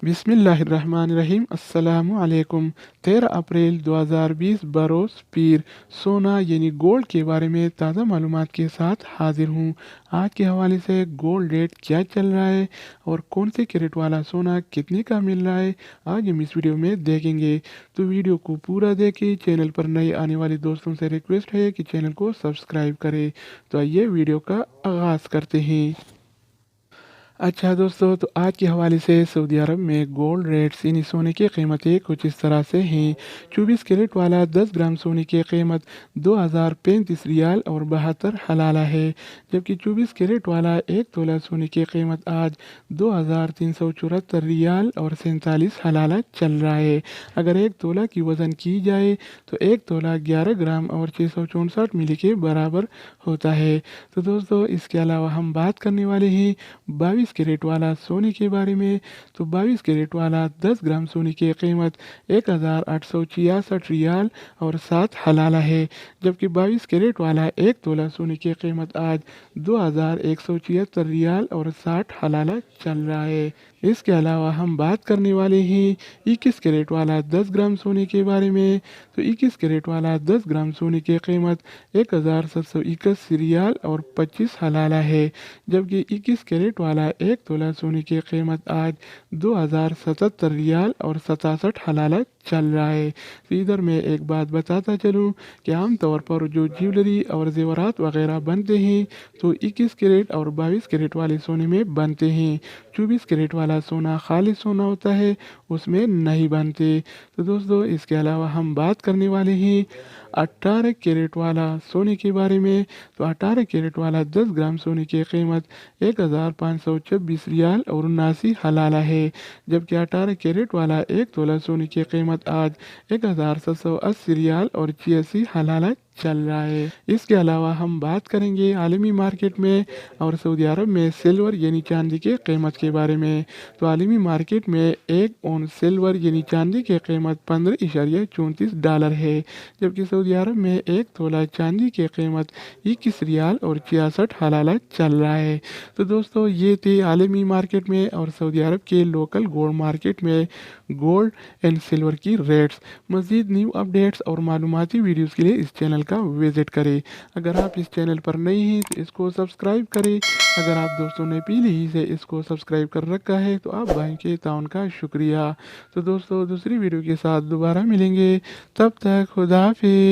बिस्मिल्लाहिर्रहमानिर्रहीम। अस्सलामु अलैकुम। 13 अप्रैल 2020 बरोज़ पीर। सोना यानी गोल्ड के बारे में ताज़ा मालूमात के साथ हाजिर हूँ। आज के हवाले से गोल्ड रेट क्या चल रहा है और कौन से कैरेट वाला सोना कितने का मिल रहा है, आज हम इस वीडियो में देखेंगे। तो वीडियो को पूरा देखें। चैनल पर नए आने वाले दोस्तों से रिक्वेस्ट है कि चैनल को सब्सक्राइब करें। तो आइए वीडियो का आगाज़ करते हैं। अच्छा दोस्तों, तो आज के हवाले से सऊदी अरब में गोल्ड रेट्स यानी सोने की कीमतें कुछ इस तरह से हैं। 24 कैरेट वाला 10 ग्राम सोने की कीमत 2035 रियाल और 72 हलाला है, जबकि 24 कैरेट वाला 1 तोला सोने की कीमत आज 2374 रियाल और 47 हलाला चल रहा है। अगर 1 तोला की वज़न की जाए तो 1 तोला 11 ग्राम और 664 मिली के बराबर होता है। तो दोस्तों, इसके अलावा हम बात करने वाले हैं 22 कैरेट वाला सोने के बारे में। तो 22 कैरेट वाला 10 ग्राम सोने की कीमत 1866 रियाल और 7 हलाला है, जबकि 22 कैरेट वाला 1 तोला सोने की कीमत आज 2176 रियाल और 60 हलाला चल रहा है। इसके अलावा हम बात करने वाले हैं 21 कैरेट वाला 10 ग्राम सोने के बारे में। तो 21 कैरेट वाला 10 ग्राम सोने की कीमत 1721 रियाल और 25 हलाला है, जबकि 21 कैरेट वाला 1 तोला सोने की कीमत आज 2077 रियाल और 67 हलाला चल रहा है। तो इधर मैं एक बात बताता चलूँ कि आमतौर पर जो ज्वेलरी और जेवरात वगैरह बनते हैं तो 21 कैरेट और 22 कैरेट वाले सोने में बनते हैं। 24 कैरेट वाला सोना खालिस सोना होता है, उसमें नहीं बनते। तो दोस्तों, इसके अलावा हम बात करने वाले हैं 18 कैरेट वाला सोने के बारे में। तो 18 कैरेट वाला 10 ग्राम सोने की कीमत 1526 रियाल और 79 हलाला है, जबकि 18 कैरेट वाला 1 तोला सोने की कीमत आज 1780 रियाल और 86 हलाला चल रहा है। इसके अलावा हम बात करेंगे आलमी मार्केट में और सऊदी अरब में सिल्वर यानी चांदी के कीमत के बारे में। तो आलमी मार्केट में 1 औंस सिल्वर यानी चांदी की कीमत $15.34 है, जबकि सऊदी अरब में 1 तोला चांदी की कीमत 21 रियाल और 66 हलाला चल रहा है। तो दोस्तों, ये थे आलमी मार्केट में और सऊदी अरब के लोकल गोल्ड मार्केट में गोल्ड एंड सिल्वर की रेट्स। मज़ीद न्यू अपडेट्स और मालूमाती वीडियोस के लिए इस चैनल का विज़िट करें। अगर आप इस चैनल पर नए हैं तो इसको सब्सक्राइब करें। अगर आप दोस्तों ने पहले ही से इसको सब्सक्राइब कर रखा है तो आप भाई के ताउन का शुक्रिया। तो दोस्तों, दूसरी वीडियो के साथ दोबारा मिलेंगे, तब तक खुदा हाफिज़।